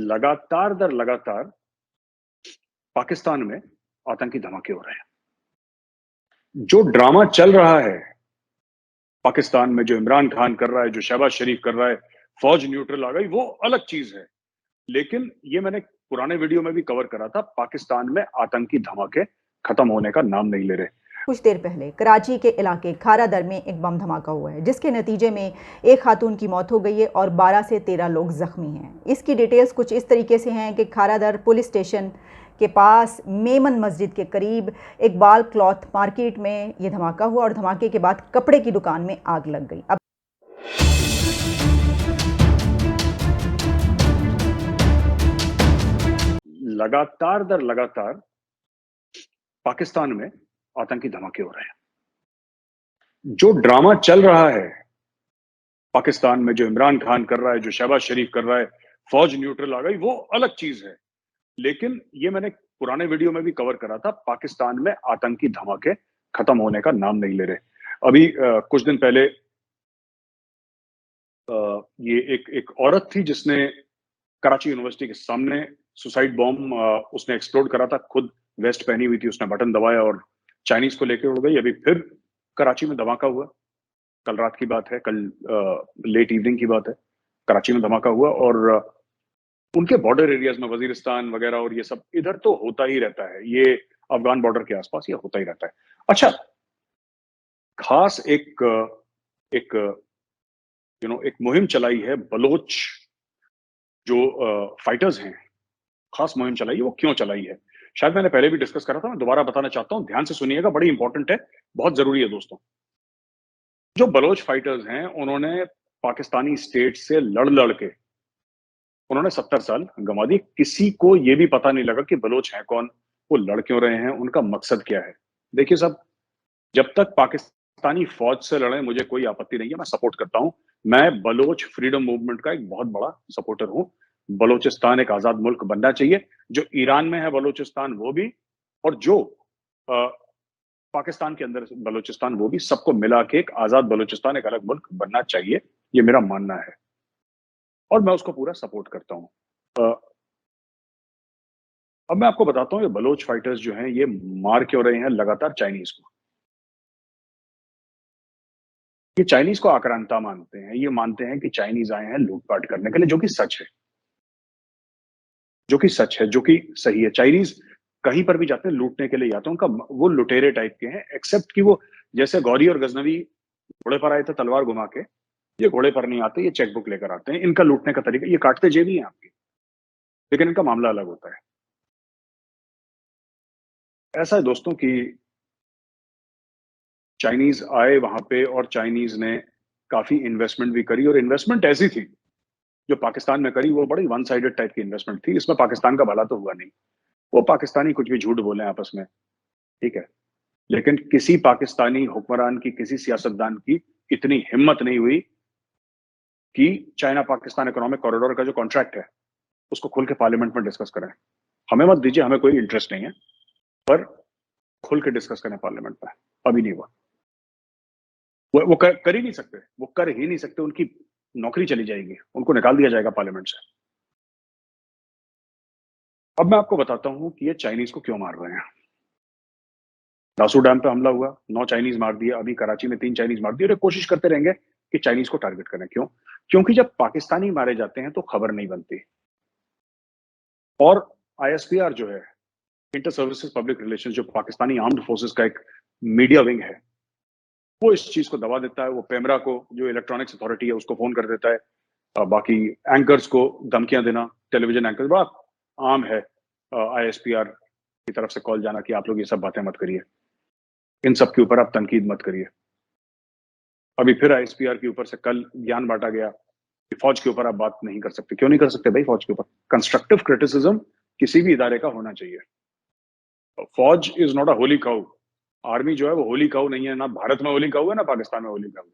लगातार दर लगातार पाकिस्तान में आतंकी धमाके हो रहे हैं। जो ड्रामा चल रहा है पाकिस्तान में, जो इमरान खान कर रहा है, जो शहबाज शरीफ कर रहा है, फौज न्यूट्रल आ गई, वो अलग चीज है। लेकिन ये मैंने पुराने वीडियो में भी कवर करा था, पाकिस्तान में आतंकी धमाके खत्म होने का नाम नहीं ले रहे। कुछ देर पहले कराची के इलाके खारादर में एक बम धमाका हुआ है, जिसके नतीजे में एक खातून की मौत हो गई है और 12 से 13 लोग जख्मी हैं। इसकी डिटेल्स कुछ इस तरीके से हैं कि खारादर पुलिस स्टेशन के पास मेमन मस्जिद के करीब इकबाल क्लॉथ मार्केट में ये धमाका हुआ और धमाके के बाद कपड़े की दुकान में आग लग गई। अब लगातार दर लगातार पाकिस्तान में आतंकी धमाके हो रहे हैं। जो ड्रामा चल रहा है पाकिस्तान में, जो इमरान खान कर रहा है, जो शहबाज शरीफ कर रहा है, फौज न्यूट्रल आ गई, वो अलग चीज है। लेकिन ये मैंने पुराने वीडियो में भी कवर करा था, पाकिस्तान में आतंकी धमाके खत्म होने का नाम नहीं ले रहे। अभी कुछ दिन पहले ये एक औरत थी जिसने कराची यूनिवर्सिटी के सामने सुसाइड बॉम्ब उसने एक्सप्लोड करा था, खुद वेस्ट पहनी हुई थी, उसने बटन दबाया और चाइनीज को लेकर उड़ गई। अभी फिर कराची में धमाका हुआ, कल रात की बात है, कल लेट इवनिंग की बात है, कराची में धमाका हुआ। और उनके बॉर्डर एरियाज में वजीरिस्तान वगैरह और ये सब इधर तो होता ही रहता है, ये अफगान बॉर्डर के आसपास ये होता ही रहता है। अच्छा, खास एक एक मुहिम चलाई है बलोच जो फाइटर्स हैं, खास मुहिम चलाई है। वो क्यों चलाई है शायद मैंने पहले भी डिस्कस करा था, मैं दोबारा बताना चाहता हूं, ध्यान से सुनिएगा, बड़ी इंपॉर्टेंट है, बहुत जरूरी है दोस्तों। जो बलोच फाइटर्स हैं उन्होंने पाकिस्तानी स्टेट से लड़ के उन्होंने 70 साल गंवा दिए। किसी को यह भी पता नहीं लगा कि बलोच हैं कौन, वो लड़ क्यों रहे हैं, उनका मकसद क्या है। देखिए साहब, जब तक पाकिस्तानी फौज से लड़े मुझे कोई आपत्ति नहीं है, मैं सपोर्ट करता हूं। मैं बलोच फ्रीडम मूवमेंट का एक बहुत बड़ा सपोर्टर हूं। बलोचिस्तान एक आजाद मुल्क बनना चाहिए, जो ईरान में है बलोचिस्तान वो भी, और जो पाकिस्तान के अंदर बलोचिस्तान वो भी, सबको मिला के एक आजाद बलोचिस्तान, एक अलग मुल्क बनना चाहिए, ये मेरा मानना है और मैं उसको पूरा सपोर्ट करता हूं। अब मैं आपको बताता हूं ये बलोच फाइटर्स जो हैं ये मार क्यों रहे हैं लगातार चाइनीज को। ये चाइनीज को आक्रांता मानते हैं, ये मानते हैं कि चाइनीज आए हैं लूटपाट करने के लिए, जो कि सच है, जो कि सच है, जो कि सही है। चाइनीज कहीं पर भी जाते हैं लूटने के लिए जाते हैं, उनका वो लुटेरे टाइप के हैं, एक्सेप्ट कि वो जैसे गौरी और गजनवी घोड़े पर आए थे तलवार घुमा के, ये घोड़े पर नहीं आते, ये चेकबुक लेकर आते हैं। इनका लूटने का तरीका, ये काटते जेब ही हैं आपकी, लेकिन इनका मामला अलग होता है। ऐसा है दोस्तों कि चाइनीज आए वहां पे और चाइनीज ने काफी इन्वेस्टमेंट भी करी, और इन्वेस्टमेंट ऐसी थी जो पाकिस्तान में करी वो बड़ी वन साइडेड टाइप की इन्वेस्टमेंट थी। इसमें पाकिस्तान का भला तो हुआ नहीं, वो पाकिस्तानी कुछ भी झूठ बोले आपस में, ठीक है, लेकिन किसी पाकिस्तानी हुक्मरान की, किसी सियासतदान की इतनी हिम्मत नहीं हुई कि चाइना पाकिस्तान इकोनॉमिक कॉरिडोर का जो कॉन्ट्रैक्ट है उसको खुल के पार्लियामेंट में डिस्कस करें। हमें मत दीजिए, हमें कोई इंटरेस्ट नहीं है, पर खुल के डिस्कस करें पार्लियामेंट में। अभी नहीं हुआ, वो कर ही नहीं सकते, वो कर ही नहीं सकते, उनकी नौकरी चली जाएगी, उनको निकाल दिया जाएगा पार्लियामेंट से। अब मैं आपको बताता हूं कि ये चाइनीज को क्यों मार रहे हैं। दासू डैम पे हमला हुआ, 9 चाइनीज मार दिए, अभी कराची में 3 चाइनीज मार दिए, और कोशिश करते रहेंगे कि चाइनीज को टारगेट करें। क्यों? क्योंकि जब पाकिस्तानी मारे जाते हैं तो खबर नहीं बनती, और आईएसपीआर जो है, इंटर सर्विसेज पब्लिक रिलेशन, जो पाकिस्तानी आर्म्ड फोर्सेस का एक मीडिया विंग है, वो इस चीज को दबा देता है। वो पेमरा को, जो इलेक्ट्रॉनिक्स अथॉरिटी है, उसको फोन कर देता है। बाकी एंकर्स को धमकियां देना, टेलीविजन एंकर्स, बड़ा आम है आईएसपीआर की तरफ से कॉल जाना कि आप लोग ये सब बातें मत करिए, इन सब के ऊपर आप तनकीद मत करिए। अभी फिर आईएसपीआर के ऊपर से कल ज्ञान बांटा गया कि फौज के ऊपर आप बात नहीं कर सकते। क्यों नहीं कर सकते भाई? फौज के ऊपर कंस्ट्रक्टिव क्रिटिसिज्म किसी भी इदारे का होना चाहिए। फौज is not a Holi cow, army जो है वो होली काउ नहीं है, ना भारत में होली काउ है, ना पाकिस्तान में होली काउ है,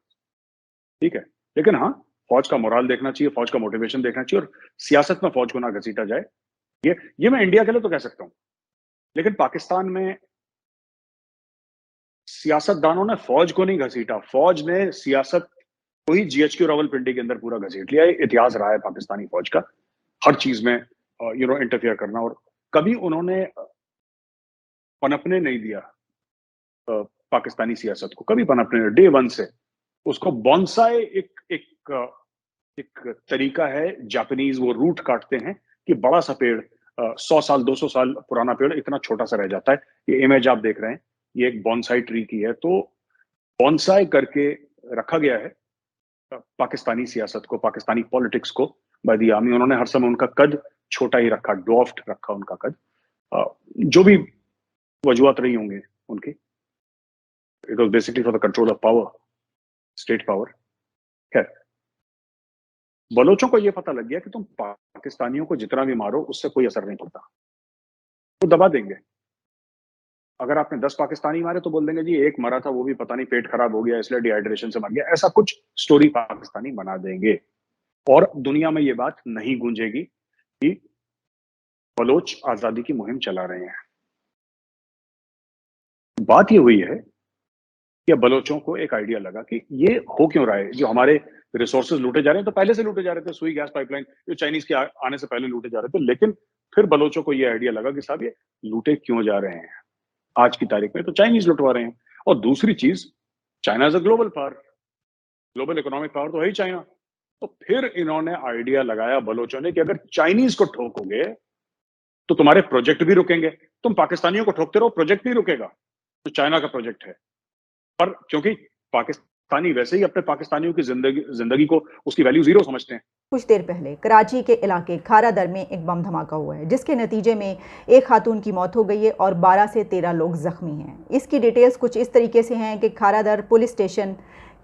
ठीक है। लेकिन हाँ, फौज का मोराल देखना चाहिए, फौज का मोटिवेशन देखना चाहिए, और सियासत में फौज को ना घसीटा जाए। ये मैं इंडिया के लिए तो कह सकता हूं, लेकिन पाकिस्तान में सियासतदानों ने फौज को नहीं घसीटा, फौज ने सियासत को ही जीएचक्यू रावलपिंडी के अंदर पूरा घसीट लिया। इतिहास रहा है पाकिस्तानी फौज का, हर चीज में इंटरफियर करना, और कभी उन्होंने पनपने नहीं दिया पाकिस्तानी सियासत को, कभी पनपने, डे वन से उसको बॉन्साई एक तरीका है जापानीज, वो रूट काटते हैं कि बड़ा सा पेड़ 100 साल 200 साल पुराना पेड़ इतना छोटा सा रह जाता है। ये इमेज आप देख रहे हैं, ये एक बॉन्साई ट्री की है। तो बॉन्साई करके रखा गया है पाकिस्तानी सियासत को, पाकिस्तानी पॉलिटिक्स को बाय द आर्मी। उन्होंने हर समय उनका कद छोटा ही रखा, ड्वार्फ्ड रखा उनका कद, जो भी वजूहत रही होंगे उनकी। It was basically for the control of power, state power. खैर, बलोचों को यह पता लग गया कि तुम पाकिस्तानियों को जितना भी मारो उससे कोई असर नहीं पड़ता, वो दबा देंगे। अगर आपने 10 पाकिस्तानी मारे तो बोल देंगे जी एक मरा था, वो भी पता नहीं पेट खराब हो गया इसलिए डिहाइड्रेशन से मर गया, ऐसा कुछ स्टोरी पाकिस्तानी बना देंगे। और दुनिया में ये बात नहीं गूंजेगी कि बलोच आजादी की मुहिम चला रहे हैं। बात ये हुई है कि बलोचों को एक आइडिया लगा कि ये हो क्यों रहा है, जो हमारे रिसोर्सेज लूटे जा रहे हैं, तो पहले से लूटे जा रहे थे, सुई गैस पाइपलाइन जो चाइनीज के आने से पहले लूटे जा रहे थे, लेकिन फिर बलोचों को ये आइडिया लगा कि साहब ये लूटे क्यों जा रहे हैं, आज की तारीख में तो चाइनीज लुटवा रहे हैं। और दूसरी चीज, China is a global power, global economic power तो है ही चाइना। तो फिर इन्होंने आइडिया लगाया बलोचों ने कि अगर चाइनीज को ठोकोगे तो तुम्हारे प्रोजेक्ट भी रुकेंगे, तुम पाकिस्तानियों को ठोकते रहो, प्रोजेक्ट नहीं रुकेगा, तो चाइना का प्रोजेक्ट है। पर क्योंकि पाकिस्तानी वैसे ही अपने पाकिस्तानियों की जिंदगी को उसकी वैल्यू जीरो समझते हैं। कुछ देर पहले कराची के इलाके खारादर में एक बम धमाका हुआ है, जिसके नतीजे में एक खातून की मौत हो गई है और 12 से 13 लोग जख्मी हैं। इसकी डिटेल्स कुछ इस तरीके से हैं कि खारादर पुलिस स्टेशन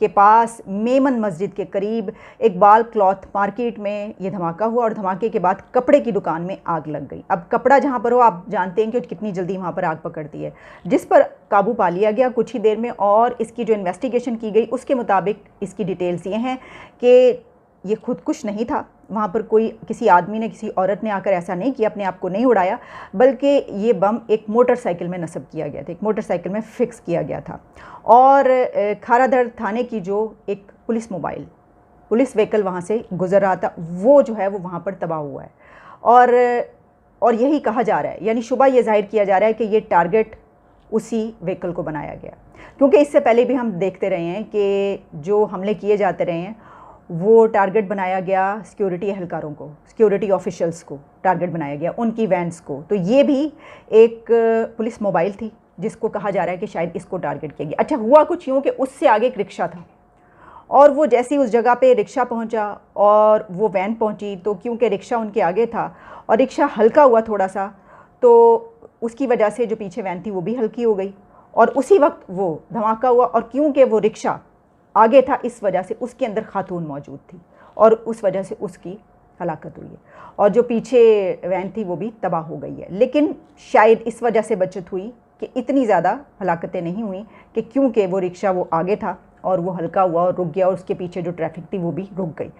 के पास मेमन मस्जिद के करीब इकबाल क्लॉथ मार्केट में ये धमाका हुआ और धमाके के बाद कपड़े की दुकान में आग लग गई। अब कपड़ा जहाँ पर हो, आप जानते हैं कि कितनी जल्दी वहाँ पर आग पकड़ती है, जिस पर काबू पा लिया गया कुछ ही देर में। और इसकी जो इन्वेस्टिगेशन की गई उसके मुताबिक इसकी डिटेल्स ये हैं कि ये खुदकुश नहीं था, वहाँ पर कोई किसी आदमी ने, किसी औरत ने आकर ऐसा नहीं किया, अपने आप को नहीं उड़ाया, बल्कि ये बम एक मोटरसाइकिल में नस्ब किया गया था, एक मोटरसाइकिल में फ़िक्स किया गया था। और खारादर थाने की जो एक पुलिस व्हीकल वहाँ से गुजर रहा था, वो जो है वो वहाँ पर तबाह हुआ है। और यही कहा जा रहा है, यानी शुबा ये जाहिर किया जा रहा है कि ये टारगेट उसी व्हीकल को बनाया गया, क्योंकि इससे पहले भी हम देखते रहे हैं कि जो हमले किए जाते रहे हैं वो टारगेट बनाया गया सिक्योरिटी एहलकारों को, सिक्योरिटी ऑफिशियल्स को टारगेट बनाया गया, उनकी वैन्स को। तो ये भी एक पुलिस मोबाइल थी जिसको कहा जा रहा है कि शायद इसको टारगेट किया गया। अच्छा, हुआ कुछ यूँ कि उससे आगे एक रिक्शा था, और वो जैसे ही उस जगह पे रिक्शा पहुंचा और वो वैन पहुंची, तो क्योंकि रिक्शा उनके आगे था और रिक्शा हल्का हुआ थोड़ा सा, तो उसकी वजह से जो पीछे वैन थी वो भी हल्की हो गई और उसी वक्त वो धमाका हुआ। और क्योंकि वो रिक्शा आगे था, इस वजह से उसके अंदर खातून मौजूद थी और उस वजह से उसकी हलाकत हुई है, और जो पीछे वैन थी वो भी तबाह हो गई है। लेकिन शायद इस वजह से बचत हुई कि इतनी ज़्यादा हलाकतें नहीं हुई, कि क्योंकि वो रिक्शा वो आगे था और वो हल्का हुआ और रुक गया और उसके पीछे जो ट्रैफिक थी वो भी रुक गई।